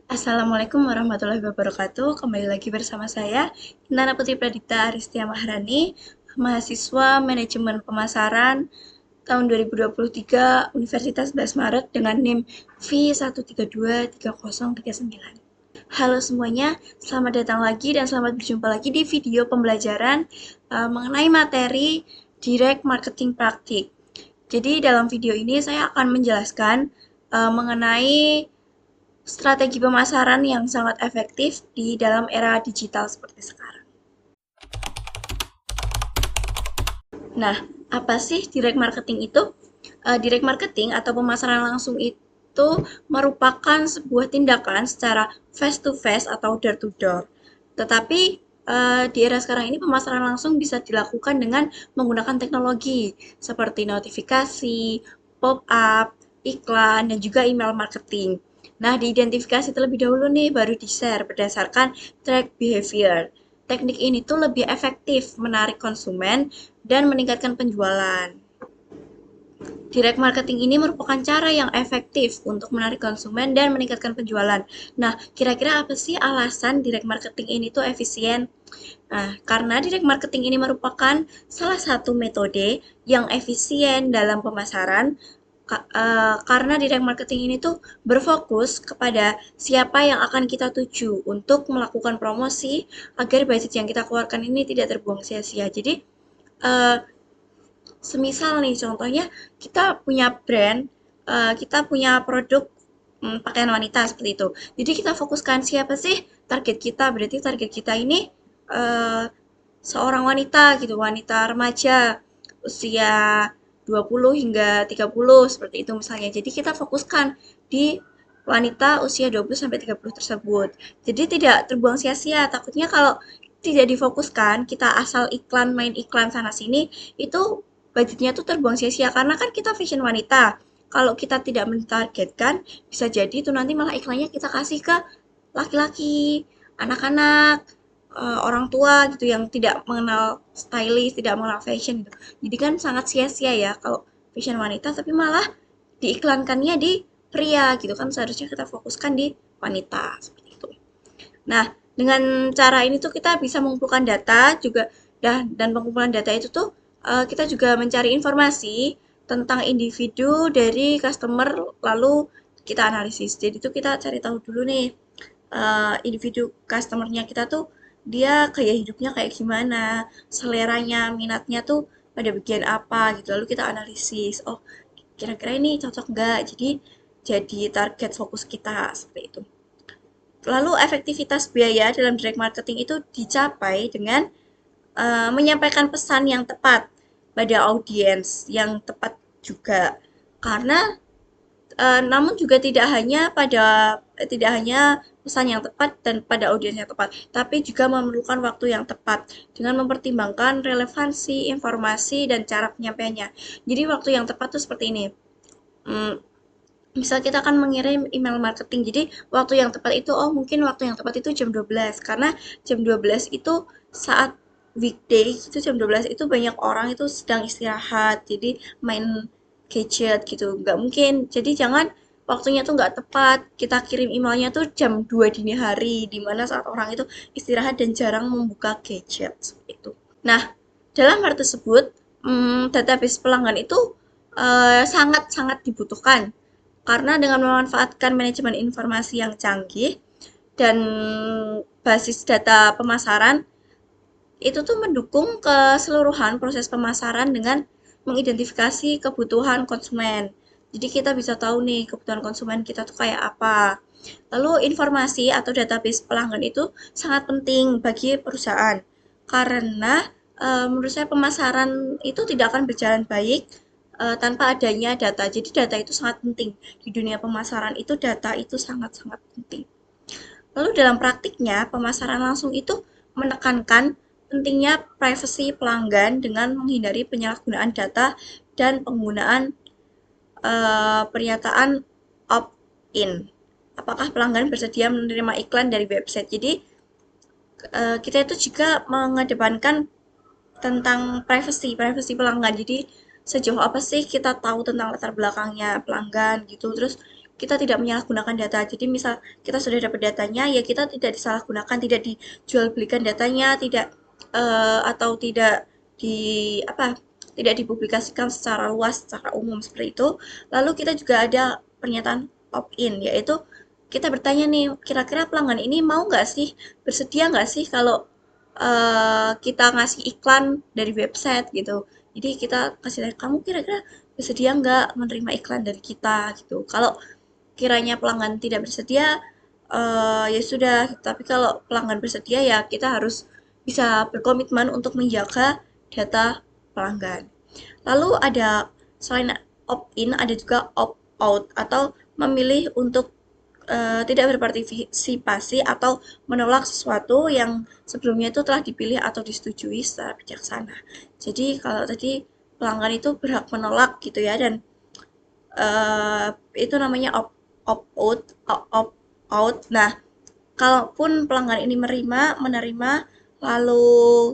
Assalamualaikum warahmatullahi wabarakatuh. Kembali lagi bersama saya, Inara Putri Pradipta Aristia Maharani, mahasiswa Manajemen Pemasaran tahun 2023 Universitas 11 Maret dengan NIM V1323039. Halo semuanya, selamat datang lagi dan selamat berjumpa lagi di video pembelajaran mengenai materi Direct Marketing Praktik. Jadi dalam video ini saya akan menjelaskan mengenai strategi pemasaran yang sangat efektif di dalam era digital seperti sekarang. Nah, apa sih direct marketing itu? Direct marketing atau pemasaran langsung itu merupakan sebuah tindakan secara face to face atau door to door. Tetapi di era sekarang ini pemasaran langsung bisa dilakukan dengan menggunakan teknologi seperti notifikasi, pop-up, iklan, dan juga email marketing. Nah, diidentifikasi terlebih dahulu nih, baru di-share berdasarkan track behavior. Teknik ini tuh lebih efektif menarik konsumen dan meningkatkan penjualan. Direct marketing ini merupakan cara yang efektif untuk menarik konsumen dan meningkatkan penjualan. Nah, kira-kira apa sih alasan direct marketing ini tuh efisien? Nah, karena direct marketing ini merupakan salah satu metode yang efisien dalam pemasaran, karena direct marketing ini tuh berfokus kepada siapa yang akan kita tuju untuk melakukan promosi agar budget yang kita keluarkan ini tidak terbuang sia-sia. Jadi, uh, semisal nih contohnya kita punya brand, kita punya produk pakaian wanita seperti itu. Jadi kita fokuskan siapa sih target kita. Berarti target kita ini uh, seorang wanita gitu, wanita remaja usia 20 hingga 30 seperti itu misalnya. Jadi kita fokuskan di wanita usia 20 sampai 30 tersebut. Jadi tidak terbuang sia-sia. Takutnya kalau tidak difokuskan, kita asal iklan main iklan sana sini, itu budgetnya tuh terbuang sia-sia karena kan kita fashion wanita. Kalau kita tidak mentargetkan, bisa jadi itu nanti malah iklannya kita kasih ke laki-laki, anak-anak, orang tua gitu yang tidak mengenal stylist, tidak mengenal fashion gitu. Jadi kan sangat sia-sia ya kalau fashion wanita tapi malah diiklankannya di pria gitu kan seharusnya kita fokuskan di wanita seperti itu. Nah, dengan cara ini tuh kita bisa mengumpulkan data juga dan pengumpulan data itu tuh kita juga mencari informasi tentang individu dari customer lalu kita analisis. Jadi tuh kita cari tahu dulu nih individu customernya kita tuh dia kayak hidupnya kayak gimana, seleranya, minatnya tuh pada bagian apa gitu. Lalu kita analisis, oh kira-kira ini cocok nggak? Jadi target fokus kita seperti itu. Lalu efektivitas biaya dalam direct marketing itu dicapai dengan menyampaikan pesan yang tepat pada audiens yang tepat juga. Karena namun juga tidak hanya pesan yang tepat dan pada audiens yang tepat, tapi juga memerlukan waktu yang tepat dengan mempertimbangkan relevansi informasi dan cara penyampaiannya. Jadi waktu yang tepat tuh seperti ini. Hmm, Misal kita akan mengirim email marketing. Jadi waktu yang tepat itu mungkin waktu yang tepat itu jam 12 karena jam 12 itu saat weekday itu jam 12 itu banyak orang itu sedang istirahat. Jadi main gadget gitu. Nggak mungkin. Jadi jangan waktunya tuh nggak tepat. Kita kirim emailnya tuh jam 2 dini hari di mana saat orang itu istirahat dan jarang membuka gadget seperti itu. Nah, dalam hal tersebut, database pelanggan itu sangat-sangat dibutuhkan karena dengan memanfaatkan manajemen informasi yang canggih dan basis data pemasaran, itu tuh mendukung keseluruhan proses pemasaran dengan mengidentifikasi kebutuhan konsumen. Jadi kita bisa tahu nih kebutuhan konsumen kita tuh kayak apa. Lalu informasi atau database pelanggan itu sangat penting bagi perusahaan karena menurut saya pemasaran itu tidak akan berjalan baik tanpa adanya data. Jadi data itu sangat penting. Di dunia pemasaran itu data itu sangat-sangat penting. Lalu dalam praktiknya, pemasaran langsung itu menekankan pentingnya privasi pelanggan dengan menghindari penyalahgunaan data dan penggunaan pernyataan opt-in. Apakah pelanggan bersedia menerima iklan dari website? Jadi kita itu juga mengedepankan tentang privasi pelanggan. Jadi sejauh apa sih kita tahu tentang latar belakangnya pelanggan gitu. Terus kita tidak menyalahgunakan data. Jadi misal kita sudah dapat datanya, ya kita tidak disalahgunakan, tidak dijual belikan datanya, tidak atau tidak di apa tidak dipublikasikan secara luas, secara umum seperti itu. Lalu kita juga ada pernyataan opt-in, yaitu kita bertanya nih, kira-kira pelanggan ini mau nggak sih, bersedia nggak sih kalau kita ngasih iklan dari website gitu. Jadi kita kasih tahu, kamu kira-kira bersedia nggak menerima iklan dari kita gitu. Kalau kiranya pelanggan tidak bersedia, ya sudah. Tapi kalau pelanggan bersedia, ya kita harus bisa berkomitmen untuk menjaga data pelanggan. Lalu ada selain opt-in, ada juga opt-out atau memilih untuk tidak berpartisipasi atau menolak sesuatu yang sebelumnya itu telah dipilih atau disetujui secara bijaksana. Jadi kalau tadi pelanggan itu berhak menolak gitu ya, dan uh, itu namanya opt out. Nah, kalaupun pelanggan ini menerima lalu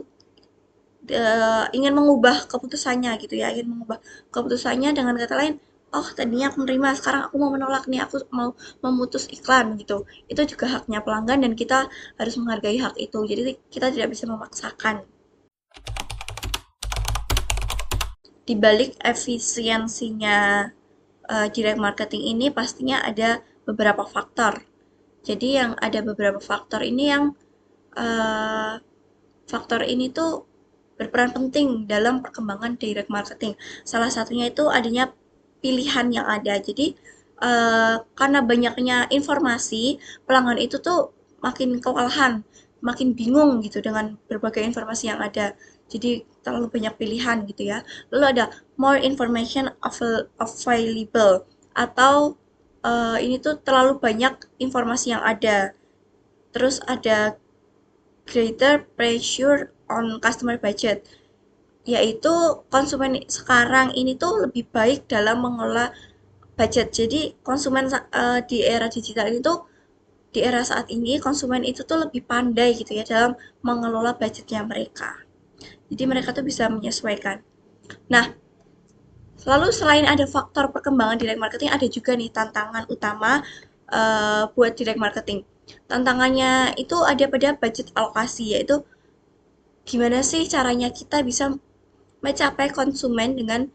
ingin mengubah keputusannya gitu ya, ingin mengubah keputusannya dengan kata lain, oh tadinya aku menerima, sekarang aku mau menolak nih, aku mau memutus iklan gitu. Itu juga haknya pelanggan dan kita harus menghargai hak itu. Jadi kita tidak bisa memaksakan. Di balik efisiensinya direct marketing ini pastinya ada beberapa faktor. Jadi yang ada beberapa faktor ini yang uh, faktor ini tuh berperan penting dalam perkembangan direct marketing. Salah satunya itu adanya pilihan yang ada. Jadi karena banyaknya informasi, pelanggan itu tuh makin kewalahan, makin bingung gitu dengan berbagai informasi yang ada. Jadi terlalu banyak pilihan gitu ya. Lalu ada more information available atau ini tuh terlalu banyak informasi yang ada. Terus ada greater pressure on customer budget, yaitu konsumen sekarang ini tuh lebih baik dalam mengelola budget. Jadi konsumen di era digital ini tuh, di era saat ini konsumen itu tuh lebih pandai gitu ya dalam mengelola budgetnya mereka. Jadi mereka tuh bisa menyesuaikan. Nah, lalu selain ada faktor perkembangan direct marketing, ada juga nih tantangan utama buat direct marketing. Tantangannya itu ada pada budget alokasi, yaitu gimana sih caranya kita bisa mencapai konsumen dengan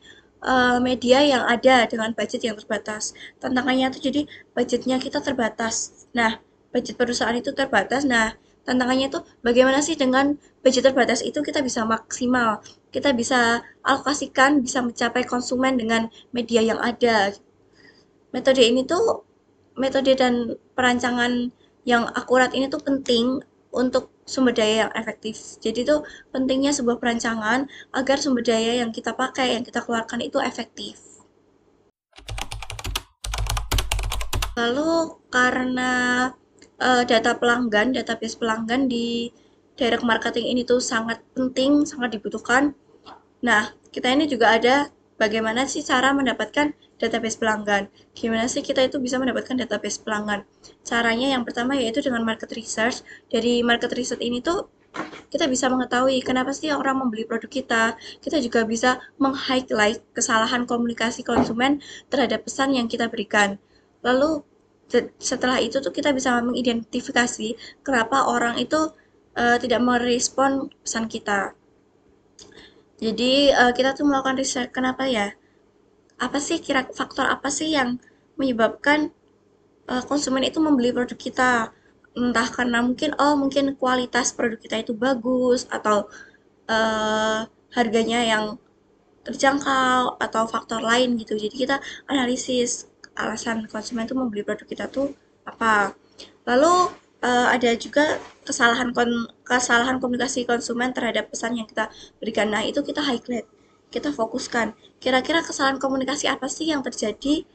media yang ada dengan budget yang terbatas. Tantangannya itu jadi budgetnya kita terbatas. Nah, budget perusahaan itu terbatas. Nah, tantangannya itu bagaimana sih dengan budget terbatas itu kita bisa maksimal, kita bisa alokasikan, bisa mencapai konsumen dengan media yang ada. Metode ini tuh, metode dan perancangan yang akurat ini tuh penting untuk sumber daya yang efektif. Jadi tuh pentingnya sebuah perancangan agar sumber daya yang kita pakai, yang kita keluarkan itu efektif. Lalu karena data pelanggan, database pelanggan di direct marketing ini tuh sangat penting, sangat dibutuhkan. Nah, kita ini juga ada bagaimana sih cara mendapatkan database pelanggan. Gimana sih kita itu bisa mendapatkan database pelanggan? Caranya yang pertama yaitu dengan market research. Dari market research ini tuh kita bisa mengetahui kenapa sih orang membeli produk kita. Kita juga bisa meng-highlight kesalahan komunikasi konsumen terhadap pesan yang kita berikan. Lalu setelah itu tuh kita bisa mengidentifikasi kenapa orang itu tidak merespon pesan kita. Jadi kita tuh melakukan riset, kenapa ya? Apa sih faktor apa sih yang menyebabkan konsumen itu membeli produk kita? Entah karena mungkin kualitas produk kita itu bagus, atau uh, harganya yang terjangkau, atau faktor lain gitu. Jadi kita analisis alasan konsumen itu membeli produk kita tuh apa. Lalu ada juga kesalahan komunikasi konsumen terhadap pesan yang kita berikan. Nah, itu kita highlight, kita fokuskan. Kira-kira kesalahan komunikasi apa sih yang terjadi?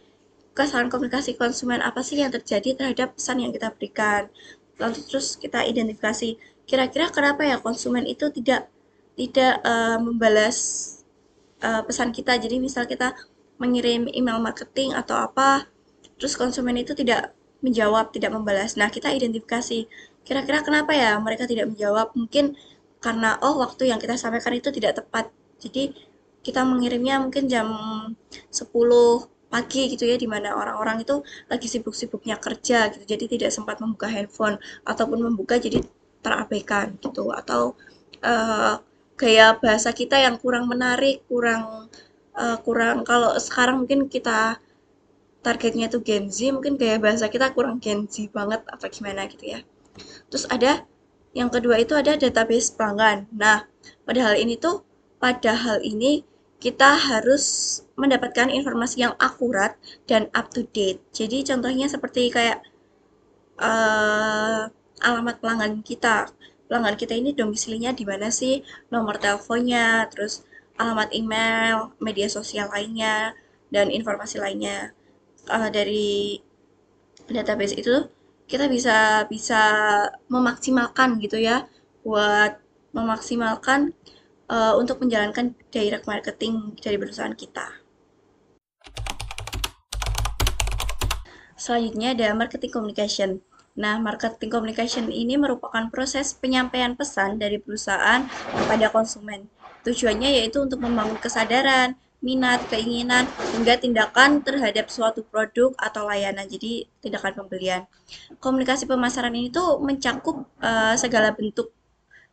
Kesalahan komunikasi konsumen apa sih yang terjadi terhadap pesan yang kita berikan? Lalu terus kita identifikasi, kira-kira kenapa ya konsumen itu tidak tidak membalas pesan kita. Jadi misal kita mengirim email marketing atau apa, terus konsumen itu tidak menjawab, tidak membalas. Nah, kita identifikasi, kira-kira kenapa ya mereka tidak menjawab? Mungkin karena waktu yang kita sampaikan itu tidak tepat. Jadi kita mengirimnya mungkin jam 10 pagi gitu ya, dimana orang-orang itu lagi sibuk-sibuknya kerja gitu, jadi tidak sempat membuka handphone ataupun membuka jadi terabaikan gitu, atau uh, gaya bahasa kita yang kurang menarik, kurang kalau sekarang mungkin kita targetnya tuh Gen Z, mungkin gaya bahasa kita kurang Gen Z banget apa gimana gitu ya. Terus ada yang kedua itu ada database pelanggan. Nah, pada hal ini kita harus mendapatkan informasi yang akurat dan up to date. Jadi contohnya seperti kayak eh, alamat pelanggan kita. Pelanggan kita ini domisilinya di mana sih? Nomor teleponnya, terus alamat email, media sosial lainnya, dan informasi lainnya. Dari database itu kita bisa bisa memaksimalkan gitu ya, buat memaksimalkan untuk menjalankan direct marketing dari perusahaan kita. Selanjutnya ada marketing communication. Nah, marketing communication ini merupakan proses penyampaian pesan dari perusahaan kepada konsumen. Tujuannya yaitu untuk membangun kesadaran, minat, keinginan, hingga tindakan terhadap suatu produk atau layanan. Jadi, tindakan pembelian. Komunikasi pemasaran ini tuh mencakup segala bentuk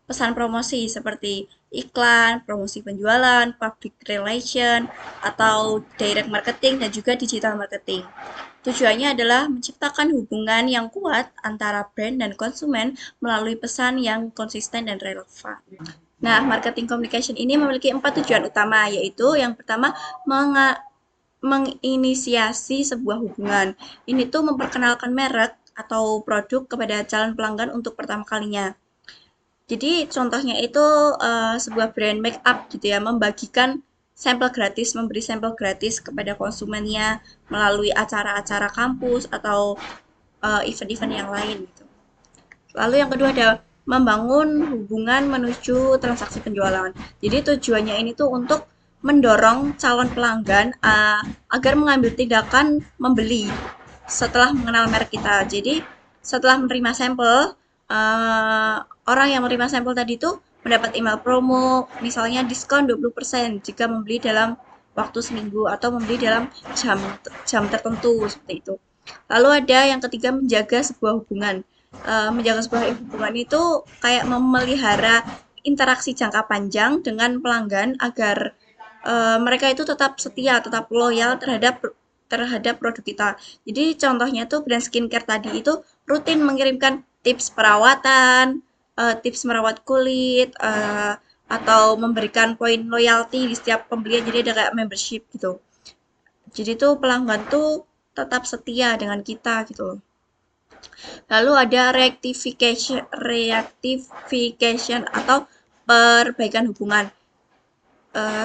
pesan promosi seperti iklan, promosi penjualan, public relation, atau direct marketing, dan juga digital marketing. Tujuannya adalah menciptakan hubungan yang kuat antara brand dan konsumen melalui pesan yang konsisten dan relevan. Nah, marketing communication ini memiliki 4 tujuan utama, yaitu yang pertama, menginisiasi sebuah hubungan. Ini tuh memperkenalkan merek atau produk kepada calon pelanggan untuk pertama kalinya. Jadi contohnya itu sebuah brand make up gitu ya, membagikan sampel gratis, memberi sampel gratis kepada konsumennya melalui acara-acara kampus atau event-event yang lain gitu. Lalu yang kedua ada membangun hubungan menuju transaksi penjualan. Jadi tujuannya ini tuh untuk mendorong calon pelanggan agar mengambil tindakan membeli setelah mengenal merek kita. Jadi setelah menerima sampel, uh, orang yang menerima sampel tadi tuh mendapat email promo, misalnya diskon 20% jika membeli dalam waktu seminggu atau membeli dalam jam jam tertentu seperti itu. Lalu ada yang ketiga, menjaga sebuah hubungan. Menjaga sebuah hubungan itu kayak memelihara interaksi jangka panjang dengan pelanggan agar mereka itu tetap setia, tetap loyal terhadap terhadap produk kita. Jadi contohnya tuh brand skincare tadi itu rutin mengirimkan tips perawatan, tips merawat kulit, atau memberikan poin loyalty di setiap pembelian. Jadi ada kayak membership gitu. Jadi tuh pelanggan tuh tetap setia dengan kita gitu loh. Lalu ada reactification atau perbaikan hubungan.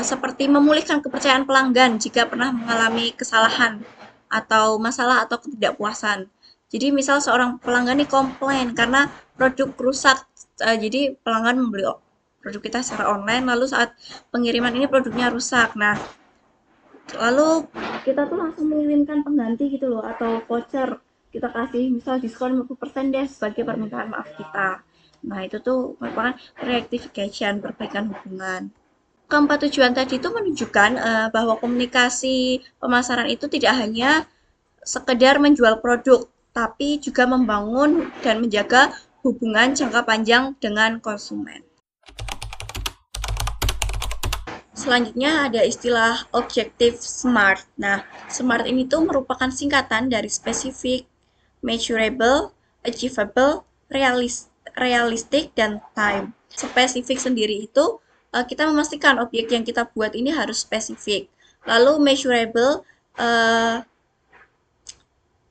Seperti memulihkan kepercayaan pelanggan jika pernah mengalami kesalahan atau masalah atau ketidakpuasan. Jadi misal seorang pelanggan nih komplain karena produk rusak, jadi pelanggan membeli produk kita secara online, lalu saat pengiriman ini produknya rusak. Nah, lalu kita tuh langsung mengirimkan pengganti gitu loh, atau voucher kita kasih misal diskon 50% deh sebagai permintaan maaf kita. Nah, itu tuh merupakan rectification, perbaikan hubungan. Keempat tujuan tadi itu menunjukkan bahwa komunikasi pemasaran itu tidak hanya sekedar menjual produk, tapi juga membangun dan menjaga hubungan jangka panjang dengan konsumen. Selanjutnya ada istilah objective SMART. Nah, SMART ini tuh merupakan singkatan dari specific, measurable, achievable, realistic, dan time. Spesifik sendiri itu kita memastikan objek yang kita buat ini harus spesifik. Lalu measurable,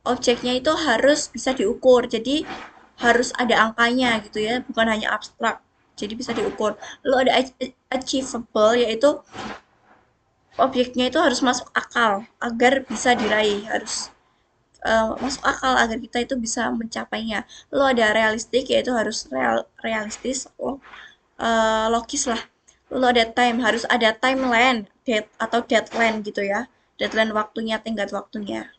objeknya itu harus bisa diukur. Jadi harus ada angkanya gitu ya, bukan hanya abstrak. Jadi bisa diukur. Lalu ada achievable, yaitu objeknya itu harus masuk akal agar bisa diraih, harus masuk akal agar kita itu bisa mencapainya. Lalu ada realistik, yaitu harus realistis, logis lah. Lalu ada time, harus ada timeline, date atau deadline gitu ya, deadline waktunya, tenggat waktunya.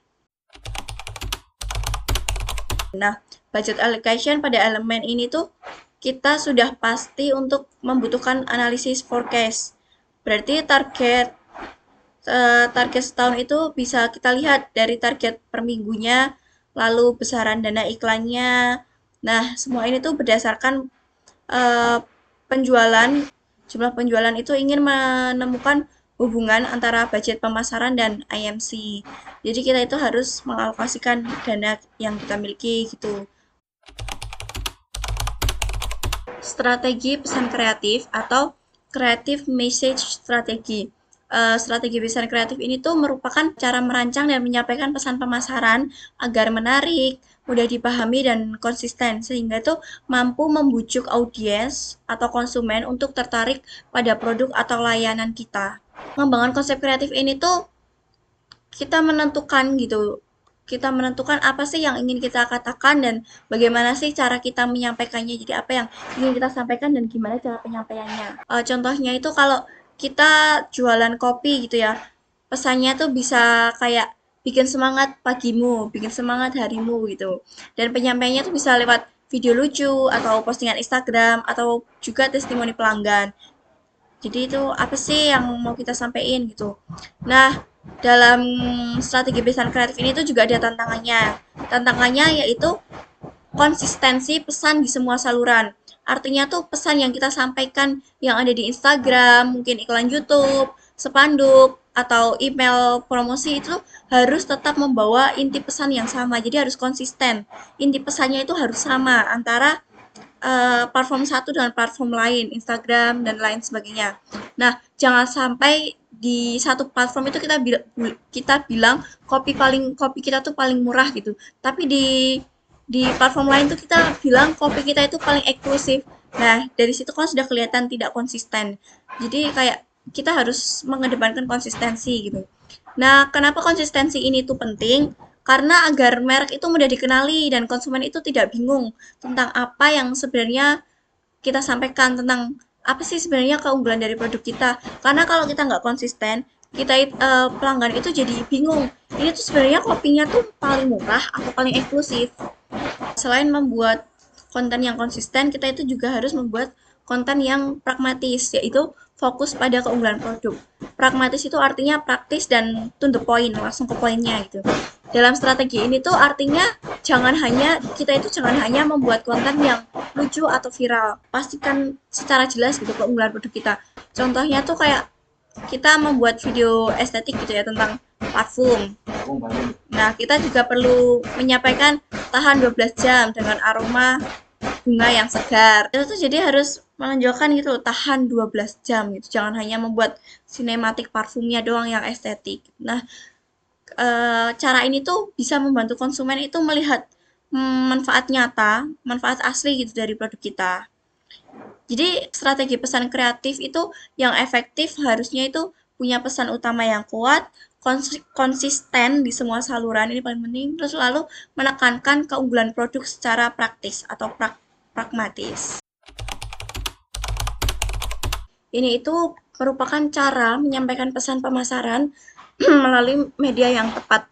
Nah, budget allocation pada elemen ini tuh kita sudah pasti untuk membutuhkan analisis forecast. Berarti Target setahun itu bisa kita lihat dari target per minggunya, lalu besaran dana iklannya. Nah, semua ini tuh berdasarkan eh, penjualan, jumlah penjualan itu ingin menemukan hubungan antara budget pemasaran dan IMC. Jadi kita itu harus mengalokasikan dana yang kita miliki gitu. Strategi pesan kreatif atau creative message strategy. Strategi pesan kreatif ini tuh merupakan cara merancang dan menyampaikan pesan pemasaran agar menarik, mudah dipahami dan konsisten sehingga itu mampu membujuk audiens atau konsumen untuk tertarik pada produk atau layanan kita. Pengembangan konsep kreatif ini tuh kita menentukan gitu. Kita menentukan apa sih yang ingin kita katakan dan bagaimana sih cara kita menyampaikannya. Jadi apa yang ingin kita sampaikan dan gimana cara penyampaiannya. Contohnya itu kalau kita jualan kopi gitu ya, pesannya tuh bisa kayak bikin semangat pagimu, bikin semangat harimu gitu. Dan penyampaiannya tuh bisa lewat video lucu atau postingan Instagram atau juga testimoni pelanggan. Jadi itu apa sih yang mau kita sampaikan gitu. Nah, dalam strategi pesan kreatif ini tuh juga ada tantangannya. Tantangannya yaitu konsistensi pesan di semua saluran. Artinya tuh pesan yang kita sampaikan yang ada di Instagram, mungkin iklan YouTube, spanduk, atau email promosi itu harus tetap membawa inti pesan yang sama. Jadi harus konsisten. Inti pesannya itu harus sama antara platform satu dengan platform lain, Instagram dan lain sebagainya. Nah, jangan sampai di satu platform itu kita bilang kopi kita tuh paling murah gitu. Tapi di platform lain tuh kita bilang kopi kita itu paling eksklusif. Nah, dari situ kan sudah kelihatan tidak konsisten. Jadi kayak kita harus mengedepankan konsistensi gitu. Nah, kenapa konsistensi ini tuh penting? Karena agar merek itu mudah dikenali dan konsumen itu tidak bingung tentang apa yang sebenarnya kita sampaikan, tentang apa sih sebenarnya keunggulan dari produk kita. Karena kalau kita nggak konsisten, pelanggan itu jadi bingung. Ini tuh sebenarnya kopinya tuh paling murah atau paling eksklusif. Selain membuat konten yang konsisten, kita itu juga harus membuat konten yang pragmatis, yaitu fokus pada keunggulan produk. Pragmatis itu artinya praktis dan to the point, langsung ke poinnya gitu. Dalam strategi ini tuh artinya jangan hanya membuat konten yang lucu atau viral. Pastikan secara jelas gitu keunggulan produk kita. Contohnya tuh kayak kita membuat video estetik gitu ya tentang parfum. Nah, kita juga perlu menyampaikan tahan 12 jam dengan aroma bunga yang segar. Itu tuh jadi harus menonjolkan gitu loh, tahan 12 jam gitu. Jangan hanya membuat sinematik parfumnya doang yang estetik. Nah, cara ini tuh bisa membantu konsumen itu melihat manfaat nyata, manfaat asli gitu dari produk kita. Jadi strategi pesan kreatif itu yang efektif harusnya itu punya pesan utama yang kuat, konsisten di semua saluran ini paling penting, terus lalu menekankan keunggulan produk secara praktis atau pragmatis. Ini itu merupakan cara menyampaikan pesan pemasaran melalui media yang tepat.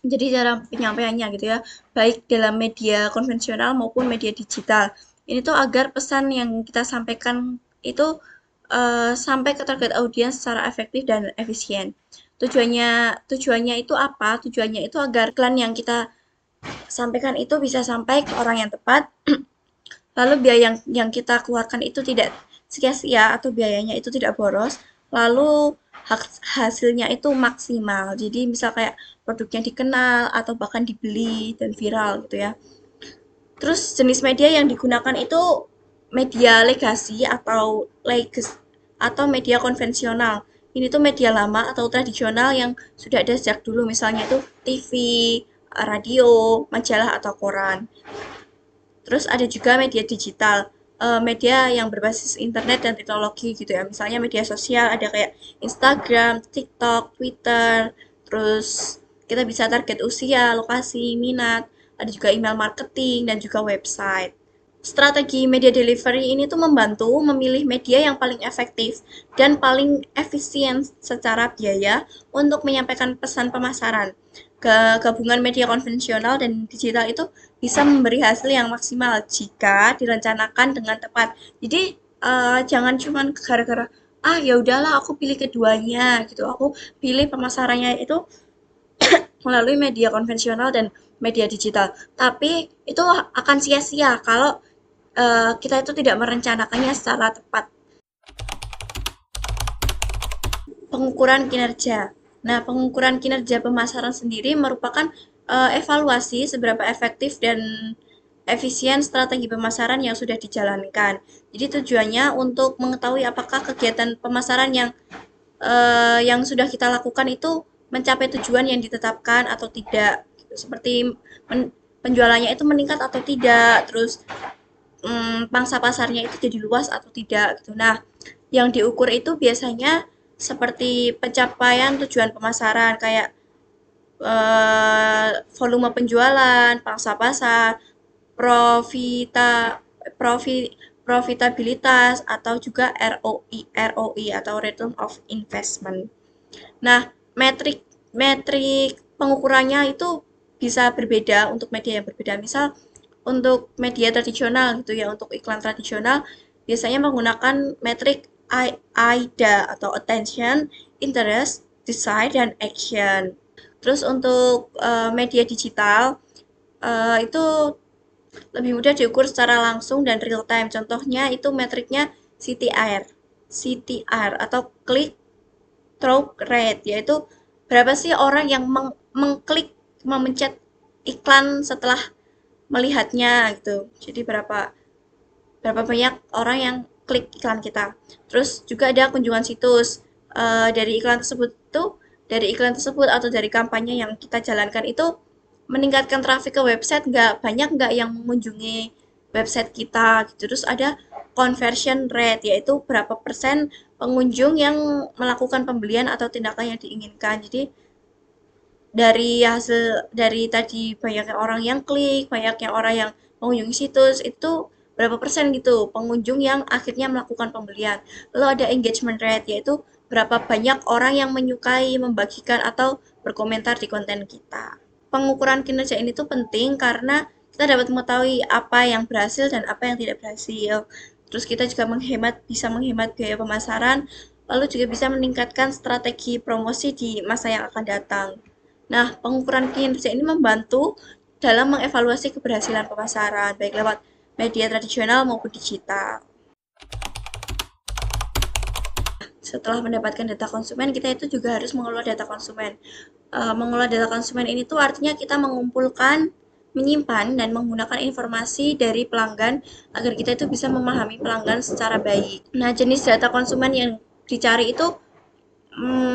Jadi cara penyampaiannya gitu ya, baik dalam media konvensional maupun media digital. Ini tuh agar pesan yang kita sampaikan itu sampai ke target audiens secara efektif dan efisien. Tujuannya tujuannya itu apa? Tujuannya itu agar iklan yang kita sampaikan itu bisa sampai ke orang yang tepat. Lalu biaya yang kita keluarkan itu tidak sia-sia atau biayanya itu tidak boros. Lalu hasilnya itu maksimal. Jadi misal kayak produknya dikenal atau bahkan dibeli dan viral gitu ya. Terus jenis media yang digunakan itu media legasi atau media konvensional. Ini tuh media lama atau tradisional yang sudah ada sejak dulu, misalnya itu TV, radio, majalah atau koran. Terus ada juga media digital, media yang berbasis internet dan teknologi gitu ya. Misalnya media sosial ada kayak Instagram, TikTok, Twitter. Terus kita bisa target usia, lokasi, minat. Ada juga email marketing dan juga website. Strategi media delivery ini tuh membantu memilih media yang paling efektif dan paling efisien secara biaya untuk menyampaikan pesan pemasaran. Gabungan media konvensional dan digital itu bisa memberi hasil yang maksimal jika direncanakan dengan tepat. Jadi jangan cuma gara-gara ya udahlah aku pilih keduanya gitu. Aku pilih pemasarannya itu melalui media konvensional dan media digital. Tapi itu akan sia-sia kalau kita itu tidak merencanakannya secara tepat. Pengukuran kinerja. Nah, pengukuran kinerja pemasaran sendiri merupakan evaluasi seberapa efektif dan efisien strategi pemasaran yang sudah dijalankan. Jadi tujuannya untuk mengetahui apakah kegiatan pemasaran yang sudah kita lakukan itu mencapai tujuan yang ditetapkan atau tidak. Seperti penjualannya itu meningkat atau tidak, terus pangsa pasarnya itu jadi luas atau tidak gitu. Nah, yang diukur itu biasanya seperti pencapaian tujuan pemasaran kayak volume penjualan, pangsa pasar, profita profi, profitabilitas atau juga ROI atau return of investment. Nah, metrik metrik pengukurannya itu bisa berbeda untuk media yang berbeda. Misal untuk media tradisional gitu ya, untuk iklan tradisional biasanya menggunakan metrik AIDA atau attention, interest, desire, dan action. Terus untuk media digital itu lebih mudah diukur secara langsung dan real time. Contohnya itu metriknya CTR. CTR atau click through rate, yaitu berapa sih orang yang mengklik, memencet iklan setelah melihatnya gitu. Jadi berapa berapa banyak orang yang klik iklan kita. Terus juga ada kunjungan situs. Dari iklan tersebut tuh, dari iklan tersebut atau dari kampanye yang kita jalankan itu meningkatkan traffic ke website nggak, banyak nggak yang mengunjungi website kita gitu. Terus ada conversion rate, yaitu berapa persen pengunjung yang melakukan pembelian atau tindakan yang diinginkan. Jadi dari tadi banyaknya orang yang klik, banyaknya orang yang mengunjungi situs, itu berapa persen gitu pengunjung yang akhirnya melakukan pembelian. Lalu ada engagement rate, yaitu berapa banyak orang yang menyukai, membagikan, atau berkomentar di konten kita. Pengukuran kinerja ini tuh penting karena kita dapat mengetahui apa yang berhasil dan apa yang tidak berhasil. Terus kita juga bisa menghemat biaya pemasaran, lalu juga bisa meningkatkan strategi promosi di masa yang akan datang. Nah, pengukuran kinerja ini membantu dalam mengevaluasi keberhasilan pemasaran, baik lewat media tradisional maupun digital. Setelah mendapatkan data konsumen, kita itu juga harus mengelola data konsumen. Mengelola data konsumen ini tuh artinya kita mengumpulkan, menyimpan, dan menggunakan informasi dari pelanggan agar kita itu bisa memahami pelanggan secara baik. Nah, jenis data konsumen yang dicari itu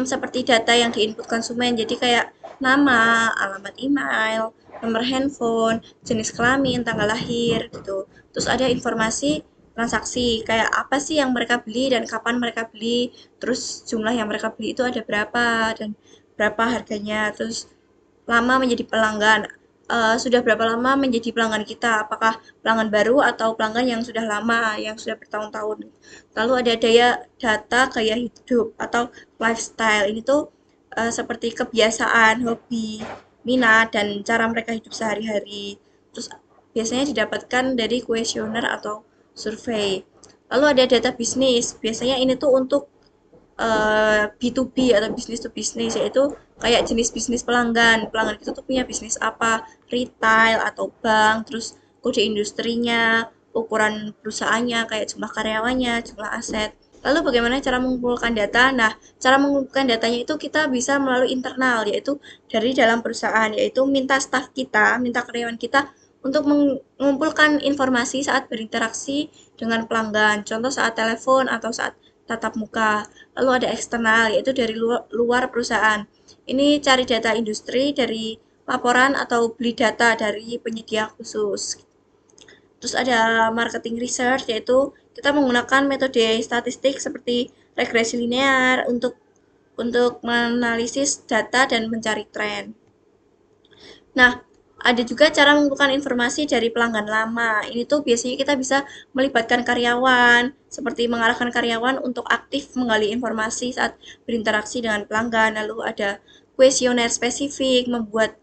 seperti data yang diinput konsumen. Jadi kayak nama, alamat email, nomor handphone, jenis kelamin, tanggal lahir gitu. Terus ada informasi transaksi, kayak apa sih yang mereka beli dan kapan mereka beli, terus jumlah yang mereka beli itu ada berapa dan berapa harganya, terus lama menjadi pelanggan. Sudah berapa lama menjadi pelanggan kita? Apakah pelanggan baru atau pelanggan yang sudah lama, yang sudah bertahun-tahun? Lalu ada data gaya hidup atau lifestyle. Ini tuh seperti kebiasaan, hobi, minat, dan cara mereka hidup sehari-hari. Terus biasanya didapatkan dari kuesioner atau survei. Lalu ada data bisnis. Biasanya ini tuh untuk B2B atau business to business, yaitu kayak jenis bisnis pelanggan. Pelanggan itu tuh punya bisnis apa, retail atau bank, terus kode industrinya, ukuran perusahaannya, kayak jumlah karyawannya, jumlah aset. Lalu bagaimana cara mengumpulkan data? Nah, cara mengumpulkan datanya itu kita bisa melalui internal, yaitu dari dalam perusahaan, yaitu minta staff kita, minta karyawan kita untuk mengumpulkan informasi saat berinteraksi dengan pelanggan. Contoh saat telepon atau saat tatap muka. Lalu ada eksternal, yaitu dari luar perusahaan. Ini cari data industri dari laporan atau beli data dari penyedia khusus. Terus ada marketing research, yaitu kita menggunakan metode statistik seperti regresi linear untuk menganalisis data dan mencari tren. Nah, ada juga cara mengumpulkan informasi dari pelanggan lama. Ini tuh biasanya kita bisa melibatkan karyawan, seperti mengarahkan karyawan untuk aktif menggali informasi saat berinteraksi dengan pelanggan. Lalu ada kuesioner spesifik, membuat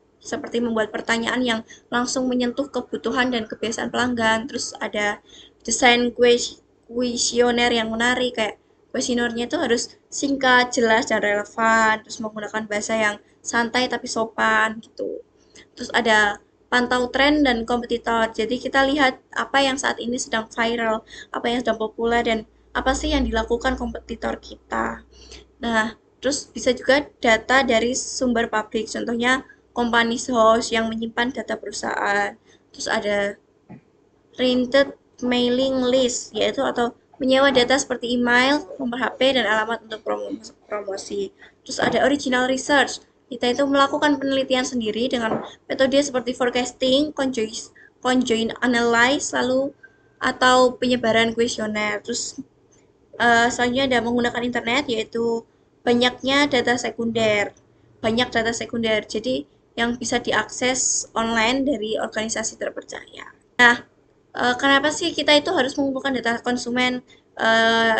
pertanyaan yang langsung menyentuh kebutuhan dan kebiasaan pelanggan. Terus ada desain kuesioner yang menarik, kayak kuesionernya itu harus singkat, jelas, dan relevan, terus menggunakan bahasa yang santai tapi sopan gitu. Terus ada pantau tren dan kompetitor. Jadi kita lihat apa yang saat ini sedang viral, apa yang sedang populer, dan apa sih yang dilakukan kompetitor kita. Nah, terus bisa juga data dari sumber publik, contohnya company house yang menyimpan data perusahaan. Terus ada rented mailing list, yaitu atau menyewa data seperti email, nomor HP, dan alamat untuk promosi. Terus ada original research. Kita itu melakukan penelitian sendiri dengan metode seperti forecasting, conjoint analysis, lalu atau penyebaran kuesioner. Terus selanjutnya ada menggunakan internet, yaitu banyaknya data sekunder. Banyak data sekunder, jadi yang bisa diakses online dari organisasi terpercaya. Nah, kenapa sih kita itu harus mengumpulkan data konsumen?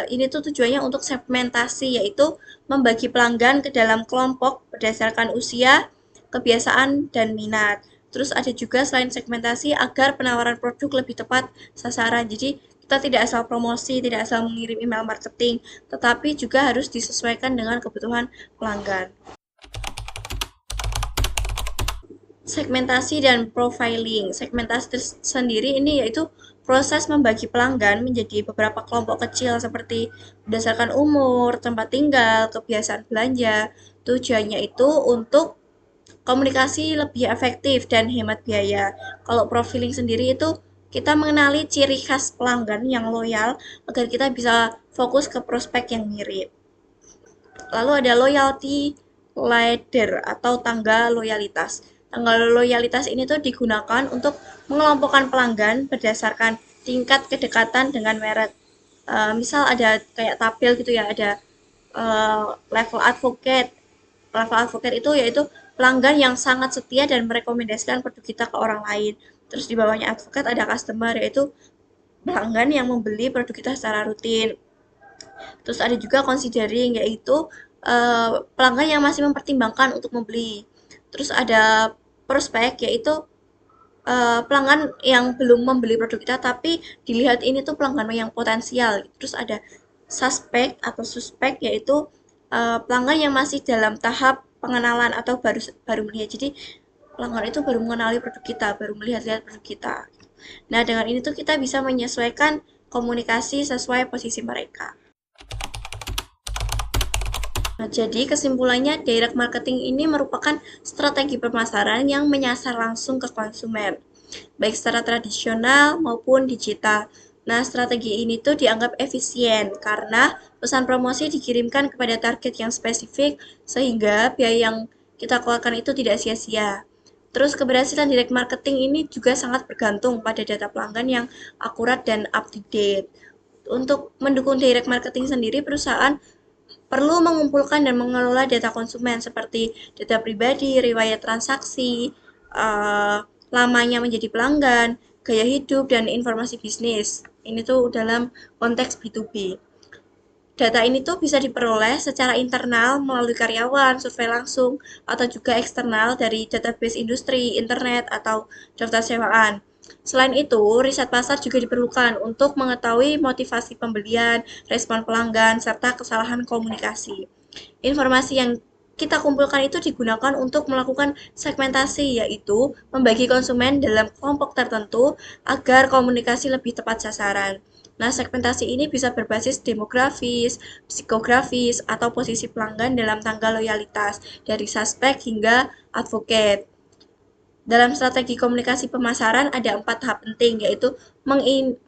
Ini tuh tujuannya untuk segmentasi, yaitu membagi pelanggan ke dalam kelompok berdasarkan usia, kebiasaan, dan minat. Terus ada juga selain segmentasi agar penawaran produk lebih tepat sasaran. Jadi kita tidak asal promosi, tidak asal mengirim email marketing, tetapi juga harus disesuaikan dengan kebutuhan pelanggan. Segmentasi dan profiling. Segmentasi sendiri ini yaitu proses membagi pelanggan menjadi beberapa kelompok kecil seperti berdasarkan umur, tempat tinggal, kebiasaan belanja. Tujuannya itu untuk komunikasi lebih efektif dan hemat biaya. Kalau profiling sendiri itu kita mengenali ciri khas pelanggan yang loyal agar kita bisa fokus ke prospek yang mirip. Lalu ada loyalty ladder atau tangga loyalitas. Tangga loyalitas ini tuh digunakan untuk mengelompokkan pelanggan berdasarkan tingkat kedekatan dengan merek. Misal ada kayak tabel gitu ya, ada level advocate. Level advocate itu yaitu pelanggan yang sangat setia dan merekomendasikan produk kita ke orang lain. Terus di bawahnya advocate ada customer, yaitu pelanggan yang membeli produk kita secara rutin. Terus ada juga considering, yaitu pelanggan yang masih mempertimbangkan untuk membeli. Terus ada prospek, yaitu pelanggan yang belum membeli produk kita tapi dilihat ini tuh pelanggan yang potensial. Terus ada suspek atau suspek, yaitu pelanggan yang masih dalam tahap pengenalan atau baru baru melihat. Jadi pelanggan itu baru mengenali produk kita, baru melihat-lihat produk kita. Nah, dengan ini tuh kita bisa menyesuaikan komunikasi sesuai posisi mereka. Nah, jadi kesimpulannya direct marketing ini merupakan strategi pemasaran yang menyasar langsung ke konsumen, baik secara tradisional maupun digital. Nah, strategi ini tuh dianggap efisien karena pesan promosi dikirimkan kepada target yang spesifik sehingga biaya yang kita keluarkan itu tidak sia-sia. Terus keberhasilan direct marketing ini juga sangat bergantung pada data pelanggan yang akurat dan up to date. Untuk mendukung direct marketing sendiri, perusahaan perlu mengumpulkan dan mengelola data konsumen seperti data pribadi, riwayat transaksi, lamanya menjadi pelanggan, gaya hidup, dan informasi bisnis. Ini tuh dalam konteks B2B. Data ini tuh bisa diperoleh secara internal melalui karyawan, survei langsung, atau juga eksternal dari database industri, internet, atau daftar sewaan. Selain itu, riset pasar juga diperlukan untuk mengetahui motivasi pembelian, respon pelanggan, serta kesalahan komunikasi. Informasi yang kita kumpulkan itu digunakan untuk melakukan segmentasi, yaitu membagi konsumen dalam kelompok tertentu agar komunikasi lebih tepat sasaran. Nah, segmentasi ini bisa berbasis demografis, psikografis, atau posisi pelanggan dalam tangga loyalitas, dari suspek hingga advocate. Dalam strategi komunikasi pemasaran ada 4 tahap penting, yaitu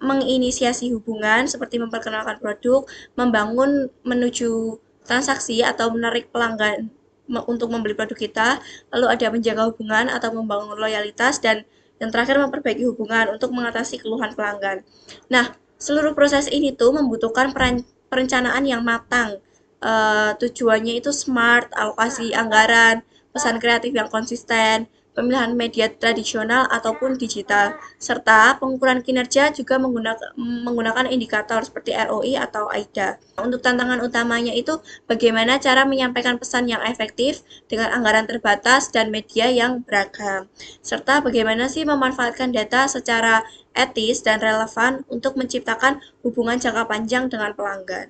menginisiasi hubungan seperti memperkenalkan produk, membangun menuju transaksi atau menarik pelanggan untuk membeli produk kita, lalu ada menjaga hubungan atau membangun loyalitas, dan yang terakhir memperbaiki hubungan untuk mengatasi keluhan pelanggan. Nah, seluruh proses ini tuh membutuhkan perencanaan yang matang. Tujuannya itu smart, alokasi anggaran, pesan kreatif yang konsisten, pemilihan media tradisional ataupun digital, serta pengukuran kinerja juga menggunakan indikator seperti ROI atau AIDA. Untuk tantangan utamanya itu bagaimana cara menyampaikan pesan yang efektif dengan anggaran terbatas dan media yang beragam, serta bagaimana sih memanfaatkan data secara etis dan relevan untuk menciptakan hubungan jangka panjang dengan pelanggan.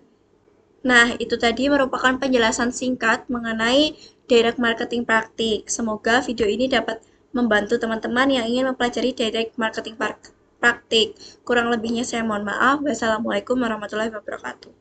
Nah, itu tadi merupakan penjelasan singkat mengenai direct marketing praktik. Semoga video ini dapat membantu teman-teman yang ingin mempelajari direct marketing praktik. Kurang lebihnya saya mohon maaf. Wassalamualaikum warahmatullahi wabarakatuh.